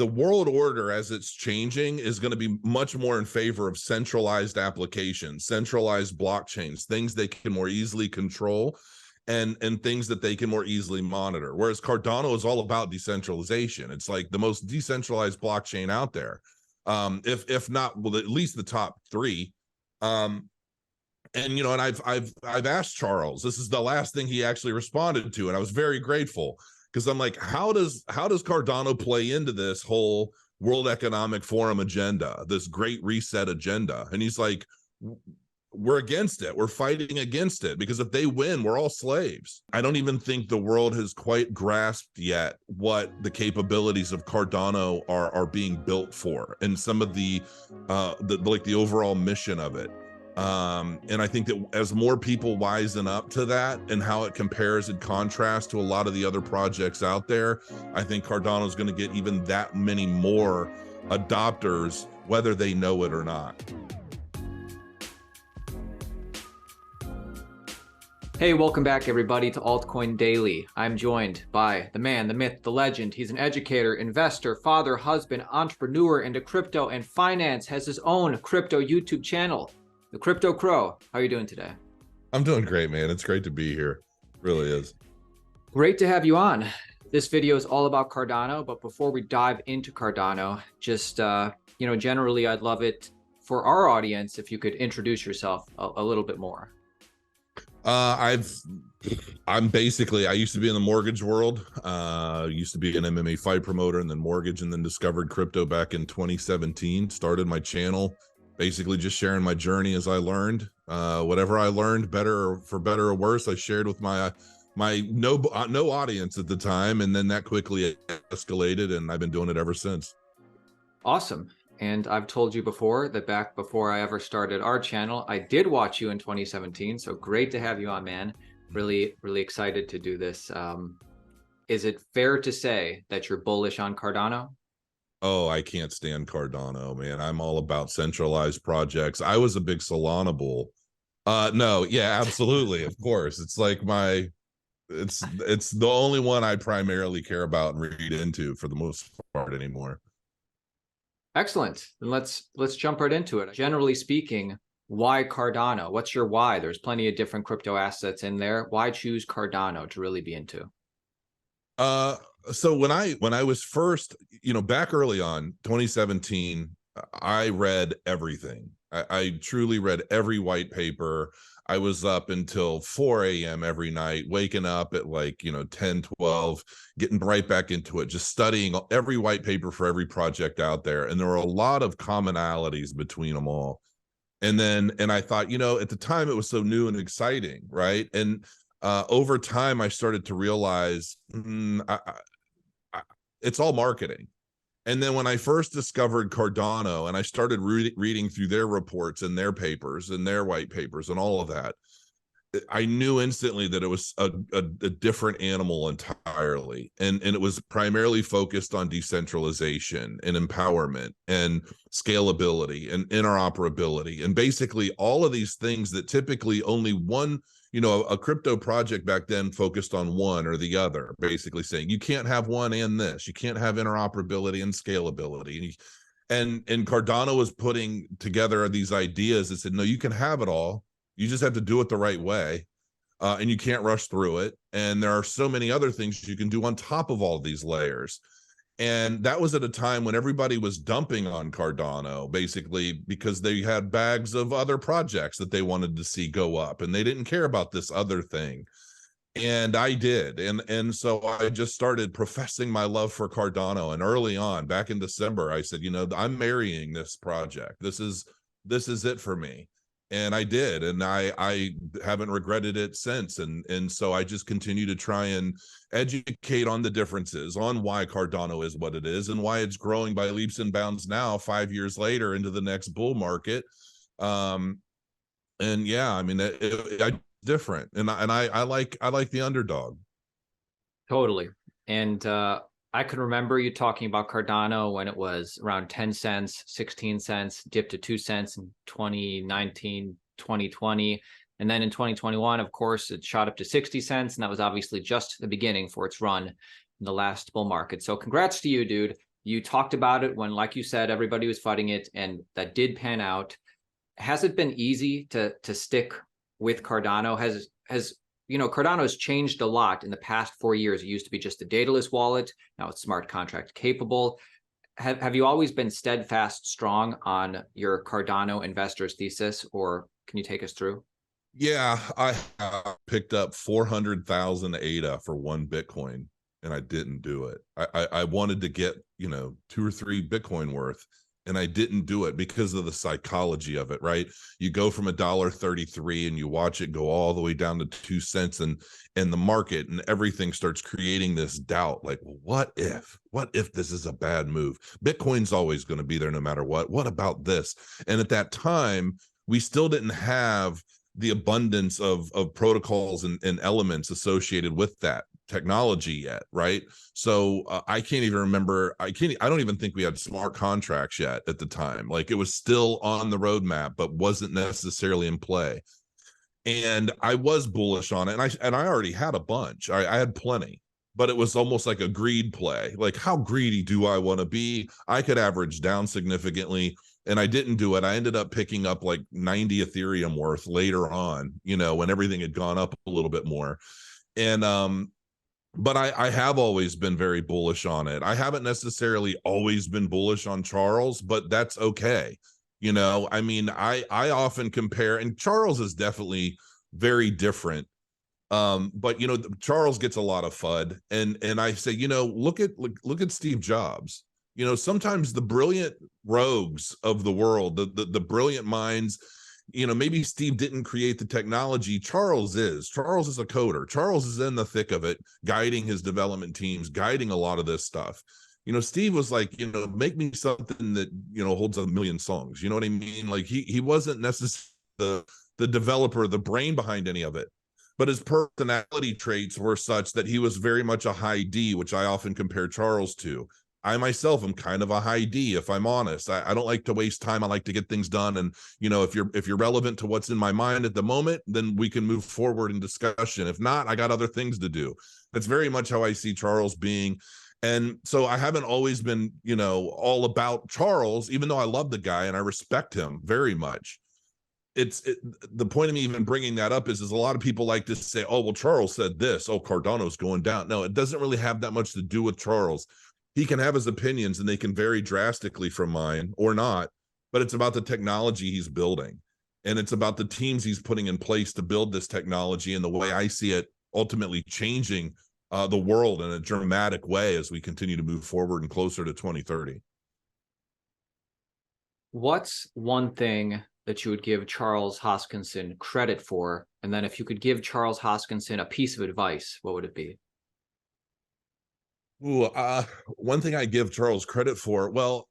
the world order as it's changing is going to be much more in favor of centralized applications, centralized blockchains, things they can more easily control, and things that they can more easily monitor. Whereas Cardano is all about decentralization. It's like the most decentralized blockchain out there, if not, well, at least the top three. And you know, and I've asked Charles. This is the last thing he actually responded to, and I was very grateful, because I'm like, how does Cardano play into this whole World Economic Forum agenda, this Great Reset agenda? And he's like, we're against it. We're fighting against it, because if they win, we're all slaves. I don't even think the world has quite grasped yet what the capabilities of Cardano are being built for, and some of the overall mission of it. And I think that as more people wisen up to that and how it compares and contrasts to a lot of the other projects out there, I think Cardano is going to get even that many more adopters, whether they know it or not. Hey, welcome back everybody to Altcoin Daily. I'm joined by the man, the myth, the legend. He's an educator, investor, father, husband, entrepreneur into crypto and finance, has his own crypto YouTube channel, The Crypto Crow. How are you doing today? I'm doing great, man. It's great to be here. It really is. Great to have you on. This video is all about Cardano, but before we dive into Cardano, just, generally I'd love it for our audience if you could introduce yourself a little bit more. I used to be in the mortgage world. Used to be an MMA fight promoter, and then mortgage, and then discovered crypto back in 2017. Started my channel, basically just sharing my journey as I learned. Whatever I learned, for better or worse, I shared with my no audience at the time, and then that quickly escalated, and I've been doing it ever since. Awesome. And I've told you before that back before I ever started our channel, I did watch you in 2017. So great to have you on, man. Really, really excited to do this. Is it fair to say that you're bullish on Cardano? Oh, I can't stand Cardano, man. I'm all about centralized projects. I was a big Solana bull. No, yeah, absolutely. Of course. It's like it's the only one I primarily care about and read into for the most part anymore. Excellent. Then let's jump right into it. Generally speaking, why Cardano? What's your why? There's plenty of different crypto assets in there. Why choose Cardano to really be into? So when I was first, back early on, 2017, I read everything. I truly read every white paper. I was up until 4 a.m. every night, waking up at 10, 12, getting right back into it, just studying every white paper for every project out there. And there were a lot of commonalities between them all. And I thought, at the time it was so new and exciting, right? And over time, I started to realize it's all marketing. And then when I first discovered Cardano and I started reading through their reports and their papers and their white papers and all of that, I knew instantly that it was a different animal entirely. And it was primarily focused on decentralization and empowerment and scalability and interoperability. And basically all of these things that typically only one, a crypto project back then focused on one or the other, basically saying you can't have one and this, you can't have interoperability and scalability. And Cardano was putting together these ideas that said, no, you can have it all. You just have to do it the right way. And you can't rush through it. And there are so many other things you can do on top of all these layers. And that was at a time when everybody was dumping on Cardano, basically because they had bags of other projects that they wanted to see go up, and they didn't care about this other thing. And I did. And so I just started professing my love for Cardano. And early on, back in December, I said, I'm marrying this project. This is it for me. And I did, and I haven't regretted it since. And so I just continue to try and educate on the differences, on why Cardano is what it is, and why it's growing by leaps and bounds now, 5 years later, into the next bull market. And yeah, I mean, I different, and I like the underdog. Totally. And I can remember you talking about Cardano when it was around 10 cents, 16 cents, dipped to 2 cents in 2019, 2020. And then in 2021, of course, it shot up to 60 cents. And that was obviously just the beginning for its run in the last bull market. So congrats to you, dude. You talked about it when, like you said, everybody was fighting it, and that did pan out. Has it been easy to stick with Cardano? Has Cardano has changed a lot in the past 4 years. It used to be just a dataless wallet. Now it's smart contract capable. Have you always been steadfast, strong on your Cardano investors thesis, or can you take us through? Yeah, I picked up 400,000 ADA for 1 Bitcoin, and I didn't do it. I wanted to get 2 or 3 Bitcoin worth, and I didn't do it because of the psychology of it. Right, you go from $1.33 and you watch it go all the way down to 2 cents, and the market and everything starts creating this doubt. Like, well, what if this is a bad move? Bitcoin's always going to be there no matter what. What about this? And at that time, we still didn't have the abundance of protocols and elements associated with that technology yet, right? So I can't even remember. I don't even think we had smart contracts yet at the time. Like, it was still on the roadmap, but wasn't necessarily in play. And I was bullish on it, and I already had a bunch. I had plenty, but it was almost like a greed play. Like, how greedy do I want to be? I could average down significantly, and I didn't do it. I ended up picking up like 90 Ethereum worth later on, when everything had gone up a little bit more. And but I have always been very bullish on it. I haven't necessarily always been bullish on Charles, but that's okay. I mean, I often compare, and Charles is definitely very different. But Charles gets a lot of FUD, and I say, look at Steve Jobs. Sometimes the brilliant rogues of the world, the brilliant minds, maybe Steve didn't create the technology. Charles is a coder. Charles is in the thick of it, guiding his development teams, guiding a lot of this stuff. Steve was like, make me something that, holds 1 million songs. You know what I mean? Like, he wasn't necessarily the developer, the brain behind any of it. But his personality traits were such that he was very much a high D, which I often compare Charles to. I myself am kind of a high D, if I'm honest. I don't like to waste time. I like to get things done. And, if you're relevant to what's in my mind at the moment, then we can move forward in discussion. If not, I got other things to do. That's very much how I see Charles being. And so I haven't always been, all about Charles, even though I love the guy and I respect him very much. The point of me even bringing that up is a lot of people like to say, oh, well, Charles said this, oh, Cardano's going down. No, it doesn't really have that much to do with Charles. He can have his opinions and they can vary drastically from mine or not, but it's about the technology he's building, and it's about the teams he's putting in place to build this technology, and the way I see it ultimately changing the world in a dramatic way as we continue to move forward and closer to 2030. What's one thing that you would give Charles Hoskinson credit for? And then if you could give Charles Hoskinson a piece of advice, what would it be? Ooh, one thing I give Charles credit for, well,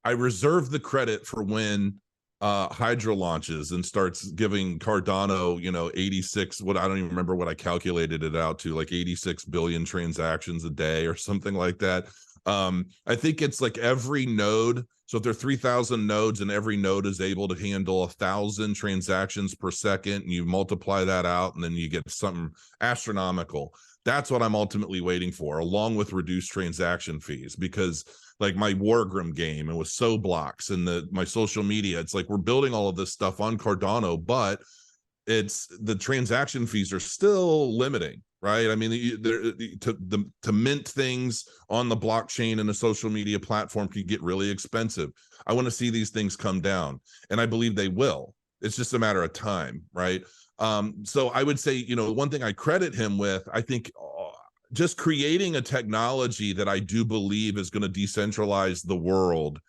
I reserve the credit for when Hydra launches and starts giving Cardano, 86, I don't even remember what I calculated it out to, like 86 billion transactions a day or something like that. I think it's like every node. So if there are 3,000 nodes and every node is able to handle 1,000 transactions per second, and you multiply that out, and then you get something astronomical. That's what I'm ultimately waiting for, along with reduced transaction fees, because like my Wargrim game, it was so blocks, and my social media, it's like we're building all of this stuff on Cardano, but it's the transaction fees are still limiting, right? I mean, to mint things on the blockchain and a social media platform can get really expensive. I want to see these things come down, and I believe they will. It's just a matter of time, right? So I would say, one thing I credit him with, I think, just creating a technology that I do believe is going to decentralize the world.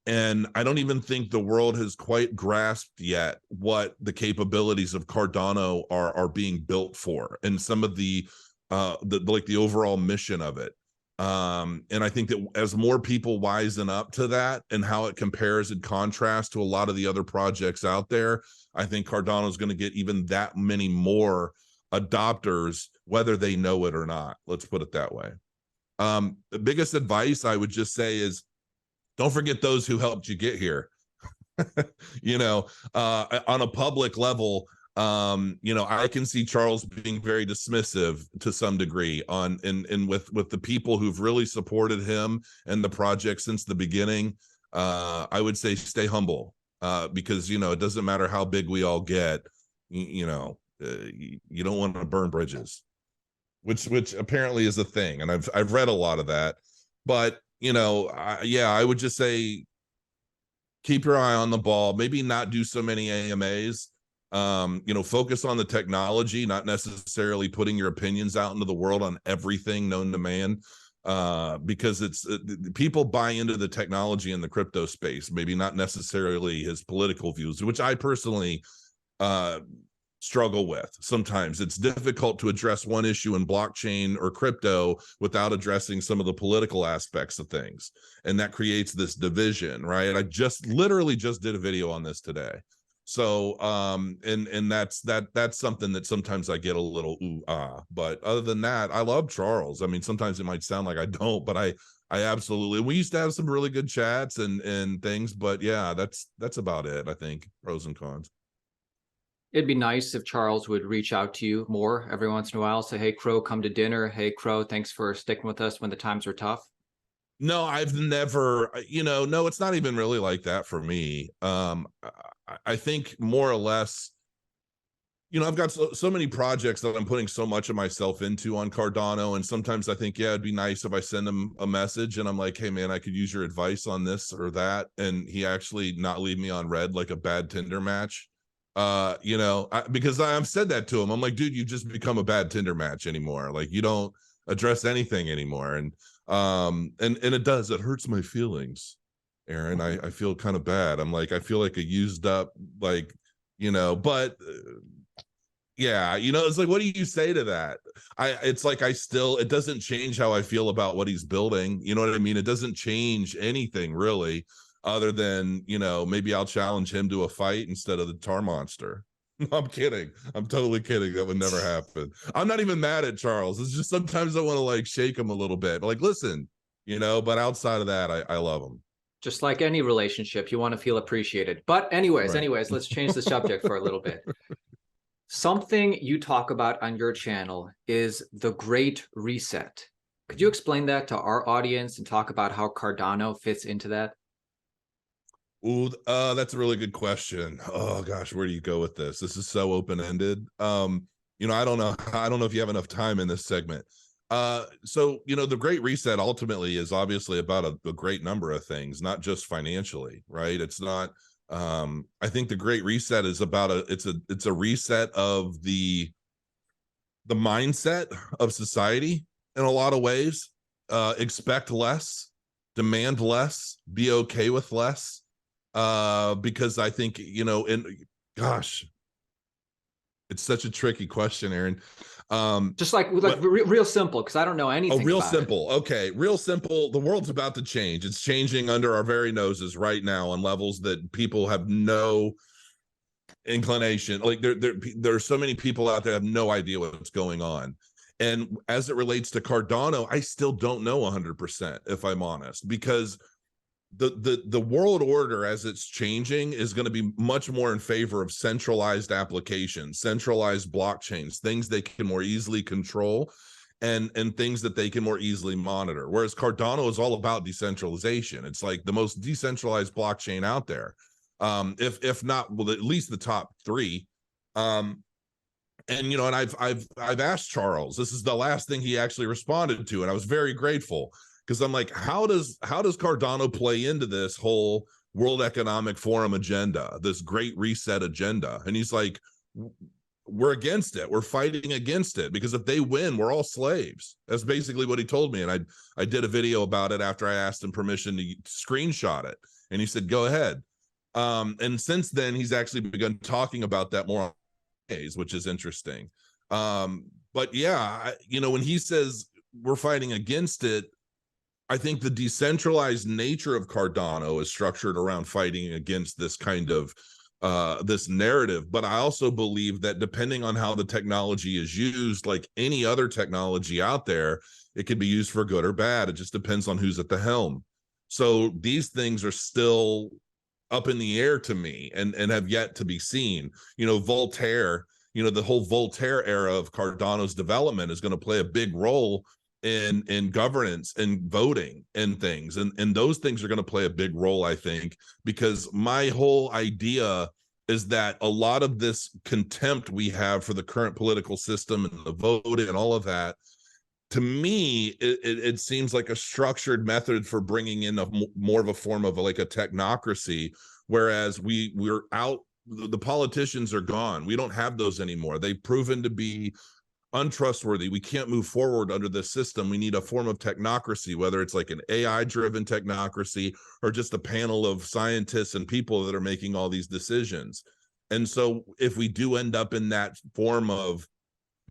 And I don't even think the world has quite grasped yet what the capabilities of Cardano are being built for, and some of the overall mission of it. And I think that as more people wisen up to that and how it compares and contrasts to a lot of the other projects out there, I think Cardano is going to get even that many more adopters, whether they know it or not. Let's put it that way. The biggest advice I would just say is, don't forget those who helped you get here. On a public level, You know, I can see Charles being very dismissive to some degree on and with the people who've really supported him and the project since the beginning. I would say stay humble, because, you know, it doesn't matter how big we all get, you know, you don't want to burn bridges, which apparently is a thing, and I've read a lot of that. But, you know, yeah, I would just say keep your eye on the ball, maybe not do so many AMAs. You know, focus on the technology, not necessarily putting your opinions out into the world on everything known to man, because it's people buy into the technology in the crypto space, maybe not necessarily his political views, which I personally struggle with. Sometimes it's difficult to address one issue in blockchain or crypto without addressing some of the political aspects of things, and that creates this division, right? I literally just did a video on this today. So and that's something that sometimes I get a little but other than that, I love Charles. I mean, sometimes it might sound like I don't, but I absolutely, we used to have some really good chats and things, but yeah, that's about it. I think pros and cons. It'd be nice if Charles would reach out to you more every once in a while, say, hey, Crow, come to dinner. Hey, Crow, thanks for sticking with us when the times are tough. No, I've never, you know, no, it's not even really like that for me. I think more or less, you know, I've got so many projects that I'm putting so much of myself into on Cardano. And sometimes I think, yeah, it'd be nice if I send him a message and I'm like, hey, man, I could use your advice on this or that. And he actually not leave me on red like a bad Tinder match. You know, because I've said that to him. I'm like, dude, you just become a bad Tinder match anymore. Like, you don't address anything anymore. And it hurts my feelings, Aaron. I feel kind of bad. I'm like, I feel like a used up, like, you know, but yeah, you know, it's like, what do you say to that? It's like, it doesn't change how I feel about what he's building. You know what I mean? It doesn't change anything really, other than, you know, maybe I'll challenge him to a fight instead of the tar monster. I'm kidding. I'm totally kidding. That would never happen. I'm not even mad at Charles. It's just sometimes I want to like shake him a little bit. Like, listen, you know, but outside of that, I love him. Just like any relationship, you want to feel appreciated. But anyways, Right. let's change the subject for a little bit. Something you talk about on your channel is the Great Reset. Could you explain that to our audience and talk about how Cardano fits into that? Ooh, that's a really good question. Oh gosh, where do you go with this? This is so open-ended. You know, I don't know. I don't know if you have enough time in this segment. So, you know, the Great Reset ultimately is obviously about a great number of things, not just financially, right? It's not, I think the Great Reset is about it's a reset of the mindset of society in a lot of ways. Expect less, demand less, be okay with less. Because I think, you know, and gosh, it's such a tricky question, Aaron. Just like real simple, because I don't know anything real about simple. Okay, real simple. The world's about to change. It's changing under our very noses right now on levels that people have no inclination. Like there are so many people out there have no idea what's going on. And as it relates to Cardano, I still don't know 100%, if I'm honest, because the world order as it's changing is going to be much more in favor of centralized applications, centralized blockchains, things they can more easily control, and things that they can more easily monitor. Whereas Cardano is all about decentralization. It's like the most decentralized blockchain out there, if not, well, at least the top three. And you know, and I've asked Charles. This is the last thing he actually responded to, and I was very grateful, because I'm like, how does Cardano play into this whole World Economic Forum agenda, this Great Reset agenda? And he's like, we're against it. We're fighting against it, because if they win, we're all slaves. That's basically what he told me. And I did a video about it after I asked him permission to screenshot it, and he said, go ahead. And since then, he's actually begun talking about that more, which is interesting. But yeah, you know, when he says we're fighting against it, I think the decentralized nature of Cardano is structured around fighting against this kind of this narrative. But I also believe that depending on how the technology is used, like any other technology out there, it can be used for good or bad. It just depends on who's at the helm. So these things are still up in the air to me and have yet to be seen. You know, Voltaire, you know, the whole Voltaire era of Cardano's development is going to play a big role in governance and voting and things. And those things are going to play a big role, I think, because my whole idea is that a lot of this contempt we have for the current political system and the vote and all of that, to me, it seems like a structured method for bringing in more of a form of like a technocracy, whereas we're out, the politicians are gone. We don't have those anymore. They've proven to be untrustworthy. We can't move forward under this system. We need a form of technocracy, whether it's like an AI driven technocracy or just a panel of scientists and people that are making all these decisions. And so if we do end up in that form of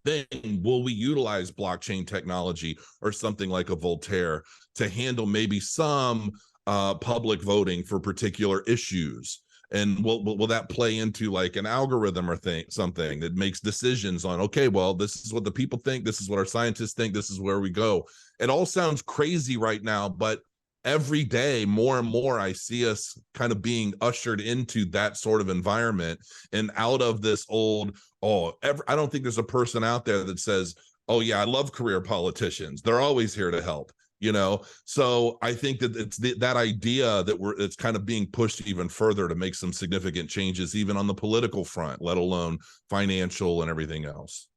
thing, will we utilize blockchain technology or something like a Voltaire to handle maybe some public voting for particular issues? And will that play into like an algorithm or something that makes decisions on, okay, well, this is what the people think, this is what our scientists think, this is where we go. It all sounds crazy right now, but every day more and more I see us kind of being ushered into that sort of environment and out of this old, I don't think there's a person out there that says, oh yeah, I love career politicians, they're always here to help. You know, so I think that it's that idea that it's kind of being pushed even further to make some significant changes, even on the political front, let alone financial and everything else.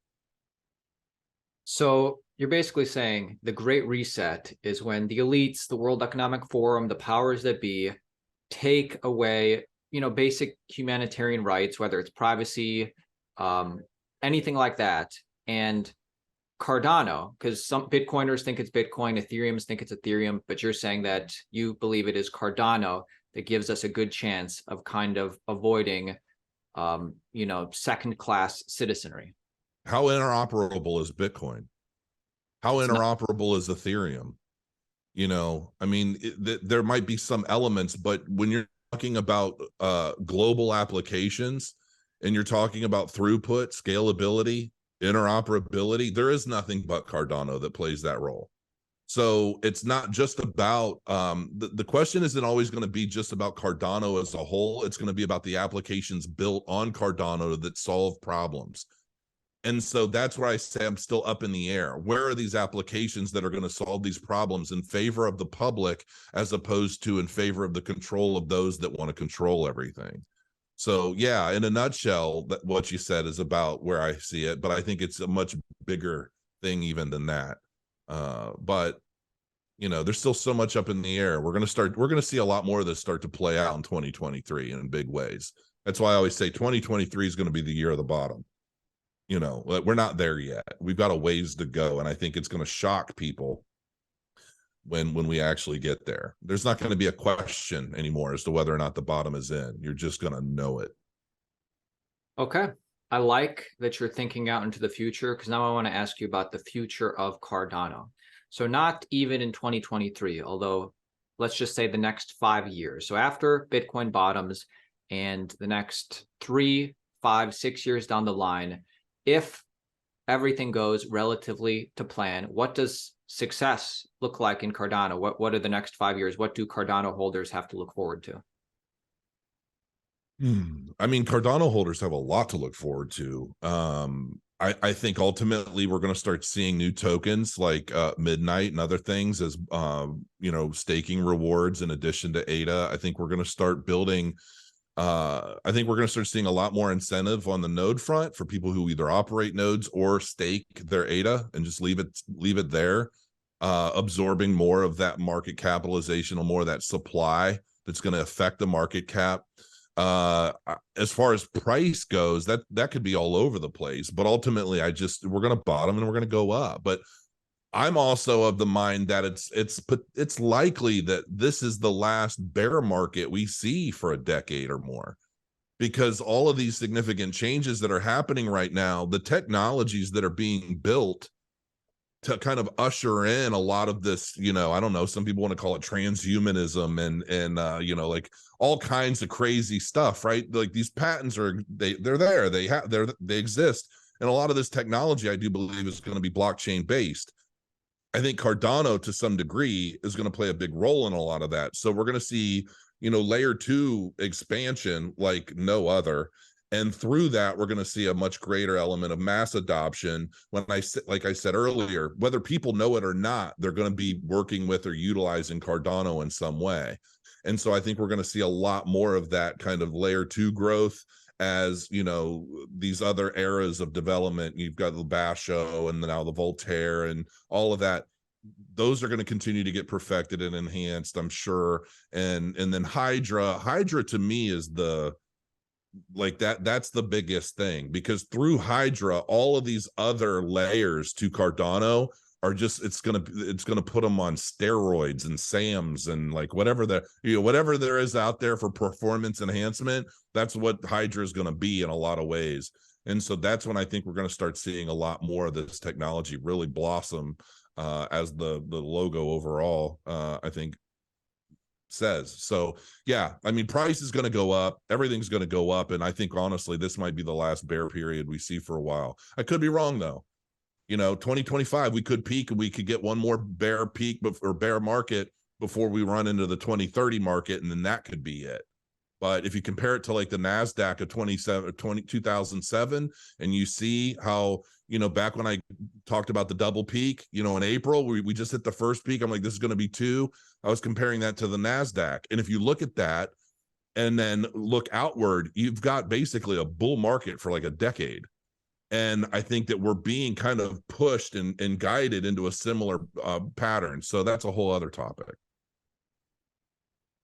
So you're basically saying the Great Reset is when the elites, the World Economic Forum, the powers that be take away, you know, basic humanitarian rights, whether it's privacy, anything like that. And Cardano, because some Bitcoiners think it's Bitcoin, Ethereums think it's Ethereum, but you're saying that you believe it is Cardano that gives us a good chance of kind of avoiding, you know, second-class citizenry. How interoperable is Bitcoin? How interoperable is Ethereum? You know, I mean, there might be some elements, but when you're talking about global applications and you're talking about throughput, scalability, interoperability, there is nothing but Cardano that plays that role. So it's not just about the question isn't always going to be just about Cardano as a whole. It's going to be about the applications built on Cardano that solve problems. And so that's where I say I'm still up in the air. Where are these applications that are going to solve these problems in favor of the public as opposed to in favor of the control of those that want to control everything? So yeah, in a nutshell, what you said is about where I see it, but I think it's a much bigger thing even than that. But you know, there's still so much up in the air. We're going to see a lot more of this start to play out in 2023 in big ways. That's why I always say 2023 is going to be the year of the bottom. You know, we're not there yet. We've got a ways to go, and I think it's going to shock people when we actually get there. There's not going to be a question anymore as to whether or not the bottom is in. You're just going to know it. Okay. I like that you're thinking out into the future, because now I want to ask you about the future of Cardano. So not even in 2023, although let's just say the next 5 years. So after Bitcoin bottoms and the next 3, 5, 6 years down the line, if everything goes relatively to plan, what does success look like in Cardano? What are the next 5 years? What do Cardano holders have to look forward to? I mean, Cardano holders have a lot to look forward to. I think ultimately we're going to start seeing new tokens like Midnight and other things as you know, staking rewards in addition to ADA. I think we're going to start building. I think we're going to start seeing a lot more incentive on the node front for people who either operate nodes or stake their ADA and just leave it there, absorbing more of that market capitalization or more of that supply that's going to affect the market cap. As far as price goes, that could be all over the place, but ultimately we're going to bottom and we're going to go up. But I'm also of the mind that it's likely that this is the last bear market we see for a decade or more, because all of these significant changes that are happening right now, the technologies that are being built to kind of usher in a lot of this, you know, I don't know, some people want to call it transhumanism and you know, like all kinds of crazy stuff, right? Like these patents they're there, they exist. And a lot of this technology, I do believe, is going to be blockchain based. I think Cardano to some degree is going to play a big role in a lot of that. So we're going to see, you know, layer 2 expansion like no other. And through that, we're going to see a much greater element of mass adoption. When like I said earlier, whether people know it or not, they're going to be working with or utilizing Cardano in some way. And so I think we're going to see a lot more of that kind of layer 2 growth as, you know, these other eras of development. You've got the Basho and now the Voltaire and all of that. Those are going to continue to get perfected and enhanced, I'm sure. And then Hydra to me is the, like, that's the biggest thing, because through Hydra, all of these other layers to Cardano are just, it's gonna put them on steroids and SAMs and like whatever whatever there is out there for performance enhancement. That's what Hydra is going to be in a lot of ways. And so that's when I think we're going to start seeing a lot more of this technology really blossom, as the logo overall, I think says. So yeah, I mean, price is going to go up, everything's going to go up, and I think honestly this might be the last bear period we see for a while. I could be wrong though. You know, 2025 we could peak and we could get one more bear peak or bear market before we run into the 2030 market, and then that could be it. But if you compare it to like the NASDAQ of 2007, and you see how, you know, back when I talked about the double peak, you know, in April, we just hit the first peak. I'm like, this is going to be 2. I was comparing that to the NASDAQ. And if you look at that and then look outward, you've got basically a bull market for like a decade. And I think that we're being kind of pushed and guided into a similar pattern. So that's a whole other topic.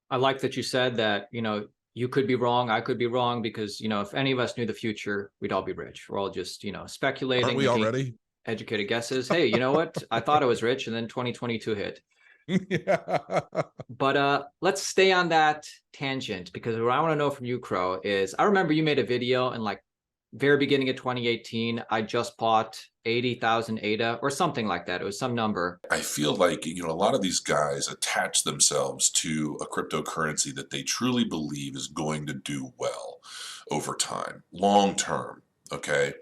I like that you said that, you know, you could be wrong, I could be wrong, because, you know, if any of us knew the future, we'd all be rich. We're all just, you know, speculating. Aren't we already? Educated guesses. Hey, you know what? I thought I was rich, and then 2022 hit. Yeah. But let's stay on that tangent, because what I want to know from you, Crow, is I remember you made a video in like very beginning of 2018. I just bought 80,000 ADA or something like that. It was some number. I feel like, you know, a lot of these guys attach themselves to a cryptocurrency that they truly believe is going to do well over time, long term. Okay.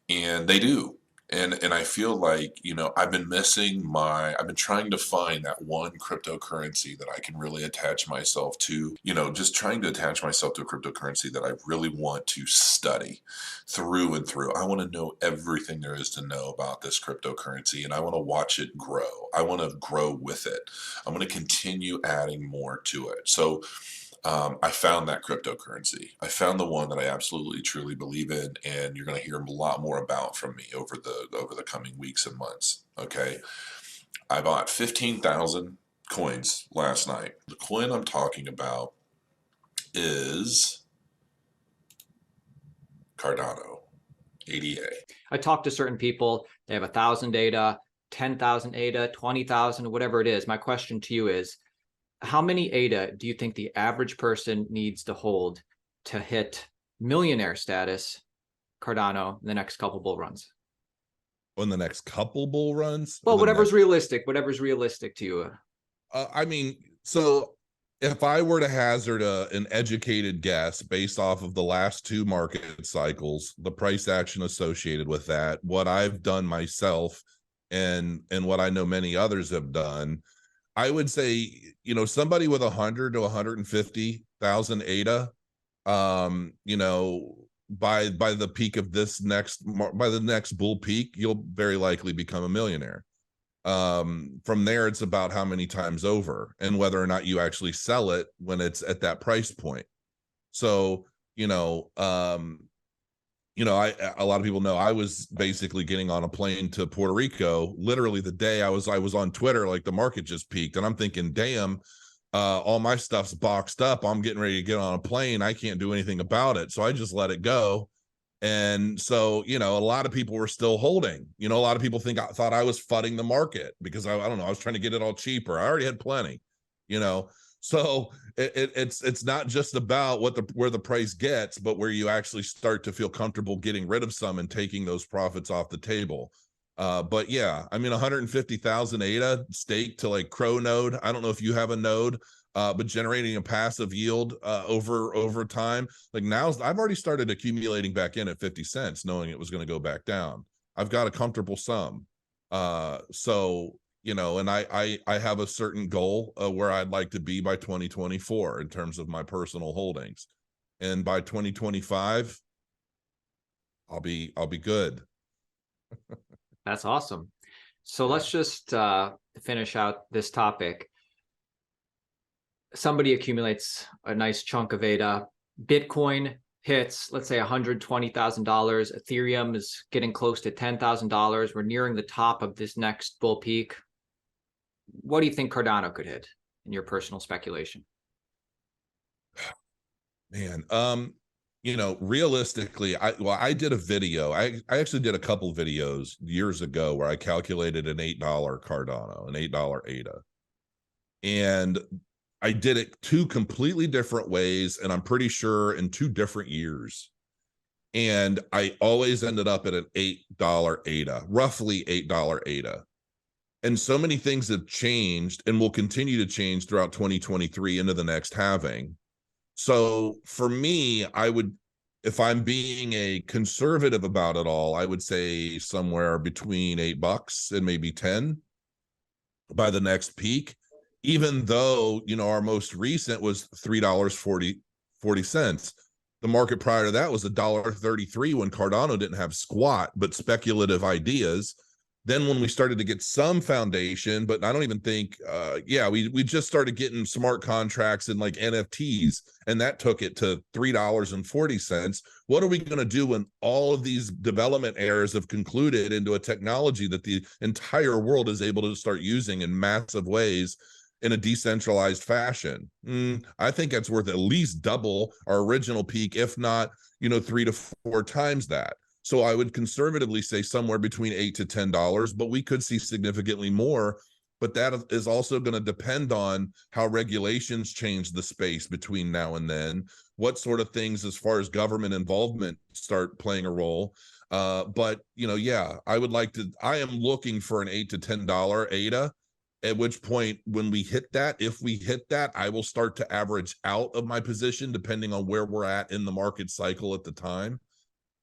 And they do. And I feel like, you know, I've been trying to find that one cryptocurrency that I can really attach myself to, you know, just trying to attach myself to a cryptocurrency that I really want to study through and through. I want to know everything there is to know about this cryptocurrency, and I want to watch it grow. I want to grow with it. I'm going to continue adding more to it. So I found that cryptocurrency. I found the one that I absolutely truly believe in, and you're going to hear a lot more about from me over the coming weeks and months. Okay, I bought 15,000 coins last night. The coin I'm talking about is Cardano, ADA. I talked to certain people. They have 1,000 ADA, 10,000 ADA, 20,000, whatever it is. My question to you is, how many ADA do you think the average person needs to hold to hit millionaire status, Cardano, in the next couple bull runs? On the next couple bull runs? Well, whatever's realistic to you. I mean, so if I were to hazard an educated guess based off of the last 2 market cycles, the price action associated with that, what I've done myself and what I know many others have done, I would say, you know, somebody with 100 to 150,000 ADA, you know, by the peak of by the next bull peak, you'll very likely become a millionaire. From there, it's about how many times over and whether or not you actually sell it when it's at that price point. So, a lot of people know I was basically getting on a plane to Puerto Rico literally the day I was on Twitter, like the market just peaked, and I'm thinking, damn, all my stuff's boxed up. I'm getting ready to get on a plane. I can't do anything about it. So I just let it go. And so, a lot of people were still holding. A lot of people thought I was fudding the market because I don't know, I was trying to get it all cheaper. I already had plenty, So it's not just about where the price gets, but where you actually start to feel comfortable getting rid of some and taking those profits off the table. But yeah, I mean, 150,000 ADA stake to like Crow node. I don't know if you have a node, but generating a passive yield over time. Like now, I've already started accumulating back in at 50 cents, knowing it was going to go back down. I've got a comfortable sum. So you know, and I have a certain goal where I'd like to be by 2024 in terms of my personal holdings. And by 2025, I'll be good. That's awesome. So Yeah. let's just finish out this topic. Somebody accumulates a nice chunk of ADA. Bitcoin hits, let's say, $120,000. Ethereum is getting close to $10,000. We're nearing the top of this next bull peak. What do you think Cardano could hit in your personal speculation? Man, you know, realistically, I did a video. I actually did a couple videos years ago where I calculated an $8 Cardano, an $8 ADA. And I did it two completely different ways, and I'm pretty sure in 2 different years. And I always ended up at an $8 ADA, roughly $8 ADA. And so many things have changed and will continue to change throughout 2023 into the next halving. So for me, I would, if I'm being a conservative about it all, I would say somewhere between $8 and maybe 10 by the next peak, even though, you know, our most recent was $3.40. The market prior to that was $1.33 when Cardano didn't have squat but speculative ideas. Then when we started to get some foundation, but I don't even think, we just started getting smart contracts and like NFTs, and that took it to $3.40. What are we going to do when all of these development errors have concluded into a technology that the entire world is able to start using in massive ways in a decentralized fashion? I think that's worth at least double our original peak, if not, you know, 3 to 4 times that. So I would conservatively say somewhere between $8 to $10, but we could see significantly more. But that is also going to depend on how regulations change the space between now and then, what sort of things as far as government involvement start playing a role. But, you know, yeah, I am looking for an $8 to $10 ADA, at which point when we hit that, if we hit that, I will start to average out of my position depending on where we're at in the market cycle at the time.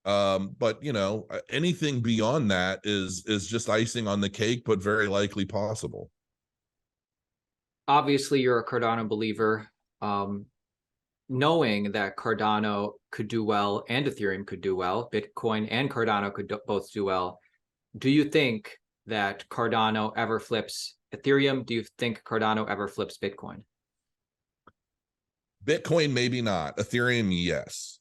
But you know, anything beyond that is just icing on the cake, but very likely possible. Obviously, you're a Cardano believer. Knowing that Cardano could do well and Ethereum could do well, Bitcoin and Cardano could both do well, do you think that Cardano ever flips Ethereum? Do you think Cardano ever flips Bitcoin? Bitcoin, maybe not. Ethereum, yes.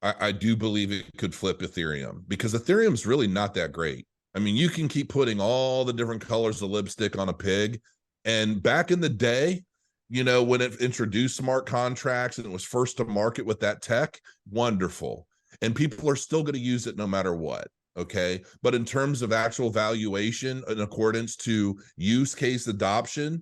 I do believe it could flip Ethereum because Ethereum's really not that great. I mean, you can keep putting all the different colors of lipstick on a pig. And back in the day, you know, when it introduced smart contracts and it was first to market with that tech, wonderful. And people are still going to use it no matter what. Okay. But in terms of actual valuation in accordance to use case adoption,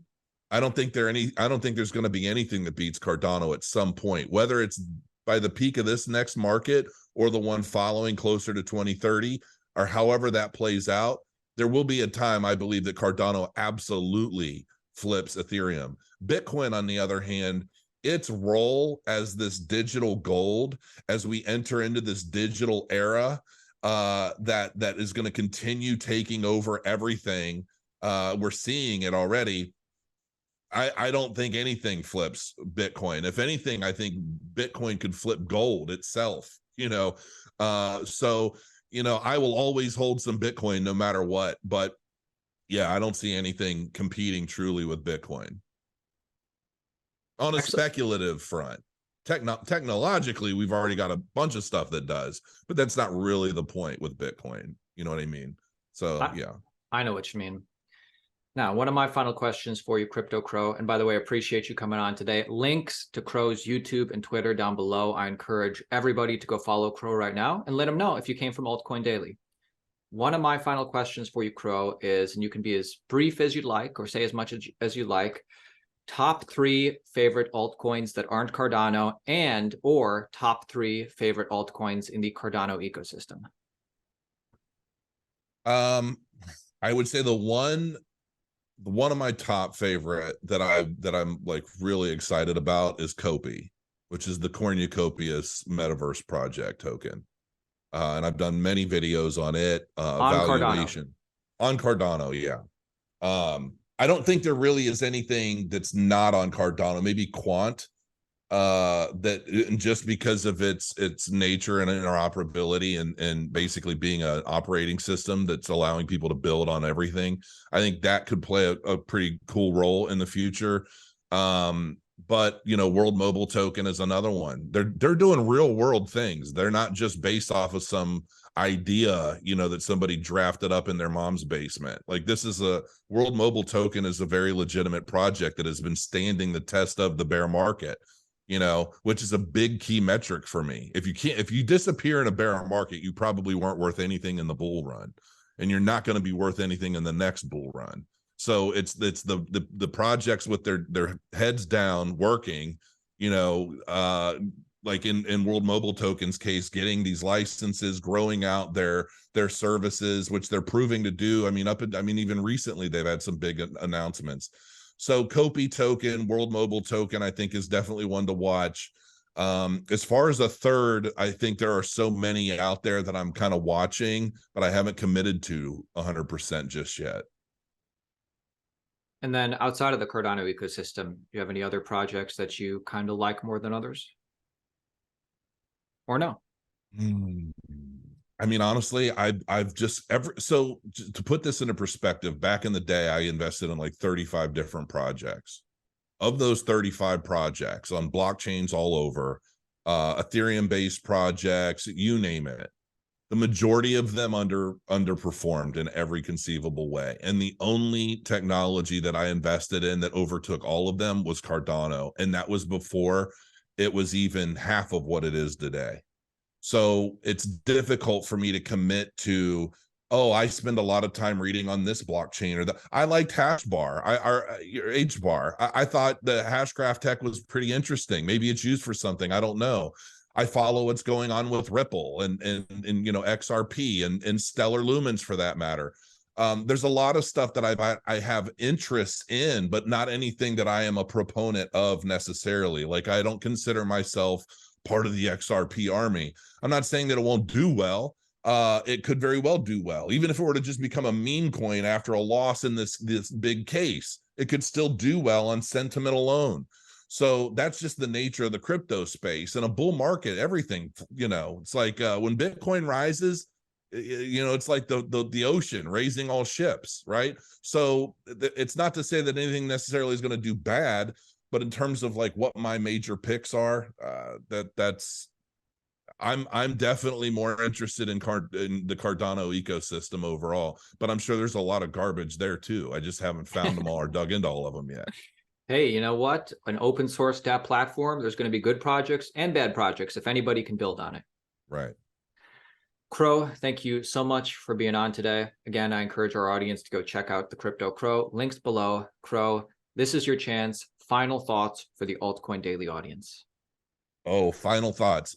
I don't think there's going to be anything that beats Cardano at some point, whether it's by the peak of this next market or the one following closer to 2030, or however that plays out. There will be a time, I believe, that Cardano absolutely flips Ethereum. Bitcoin, on the other hand, its role as this digital gold, as we enter into this digital era, that is going to continue taking over everything. We're seeing it already. I don't think anything flips Bitcoin. If anything, I think Bitcoin could flip gold itself, you know. So, you know, I will always hold some Bitcoin no matter what. But yeah, I don't see anything competing truly with Bitcoin on a speculative front. Technologically, we've already got a bunch of stuff that does, but that's not really the point with Bitcoin. You know what I mean? So, yeah. I know what you mean. Now, one of my final questions for you, Crypto Crow, and by the way, I appreciate you coming on today. Links to Crow's YouTube and Twitter down below. I encourage everybody to go follow Crow right now and let him know if you came from Altcoin Daily. One of my final questions for you, Crow, is, and you can be as brief as you'd like or say as much as you like, top 3 favorite altcoins that aren't Cardano and or top 3 favorite altcoins in the Cardano ecosystem. I would say the one of my top favorite that I'm like really excited about is Copy, which is the Cornucopias metaverse project token. And I've done many videos on it, On valuation Cardano. on Cardano. Yeah. I don't think there really is anything that's not on Cardano. Maybe Quant, that just because of its nature and interoperability and basically being an operating system that's allowing people to build on everything, I think that could play a pretty cool role in the future. But World Mobile Token is another one. They're doing real world things. They're not just based off of some idea that somebody drafted up in their mom's basement. Like, this is a World Mobile Token is a very legitimate project that has been standing the test of the bear market, which is a big key metric for me. If you disappear in a bear market, you probably weren't worth anything in the bull run, and you're not going to be worth anything in the next bull run. So it's the projects with their heads down working, like in World Mobile Token's case, getting these licenses, growing out their services, which they're proving to do. Even recently they've had some big announcements. So Kopi Token, World Mobile Token, I think is definitely one to watch. As far as a third, I think there are so many out there that I'm kind of watching, but I haven't committed to 100% just yet. And then outside of the Cardano ecosystem, do you have any other projects that you kind of like more than others? Or no? Honestly, I've just so to put this into perspective, back in the day, I invested in like 35 different projects. Of those 35 projects on blockchains all over, Ethereum based projects, you name it, the majority of them underperformed in every conceivable way. And the only technology that I invested in that overtook all of them was Cardano. And that was before it was even half of what it is today. So it's difficult for me to commit to, oh, I spend a lot of time reading on this blockchain or that. I liked HashBar, HBAR. I thought the Hashgraph tech was pretty interesting. Maybe it's used for something. I don't know. I follow what's going on with Ripple and XRP and Stellar Lumens for that matter. There's a lot of stuff that I have interest in, but not anything that I am a proponent of necessarily. Like, I don't consider myself part of the XRP army. I'm not saying that it won't do well. It could very well do well. Even if it were to just become a meme coin after a loss in this big case, it could still do well on sentiment alone. So that's just the nature of the crypto space. In a bull market, everything, it's like when Bitcoin rises, it's like the ocean raising all ships, right? So it's not to say that anything necessarily is going to do bad, but in terms of like what my major picks are, I'm definitely more interested in the Cardano ecosystem overall, but I'm sure there's a lot of garbage there too. I just haven't found them all or dug into all of them yet. Hey, you know what? An open source DApp platform, there's going to be good projects and bad projects if anybody can build on it. Right. Crow, thank you so much for being on today. Again, I encourage our audience to go check out the Crypto Crow. Links below. Crow, this is your chance. Final thoughts for the Altcoin Daily audience. Oh, final thoughts.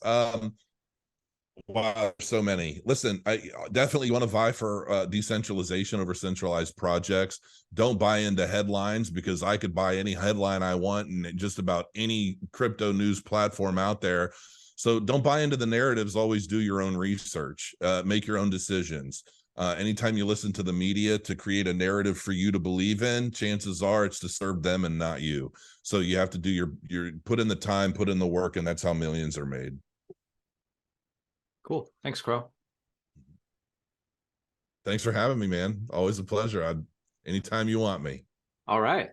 Wow, so many. Listen, I definitely want to vie for decentralization over centralized projects. Don't buy into headlines, because I could buy any headline I want and just about any crypto news platform out there. So don't buy into the narratives. Always do your own research. Make your own decisions. Anytime you listen to the media to create a narrative for you to believe in, chances are it's to serve them and not you. So you have to do your put in the time, put in the work, and that's how millions are made. Cool. Thanks, Crow. Thanks for having me, man. Always a pleasure. Anytime you want me. All right.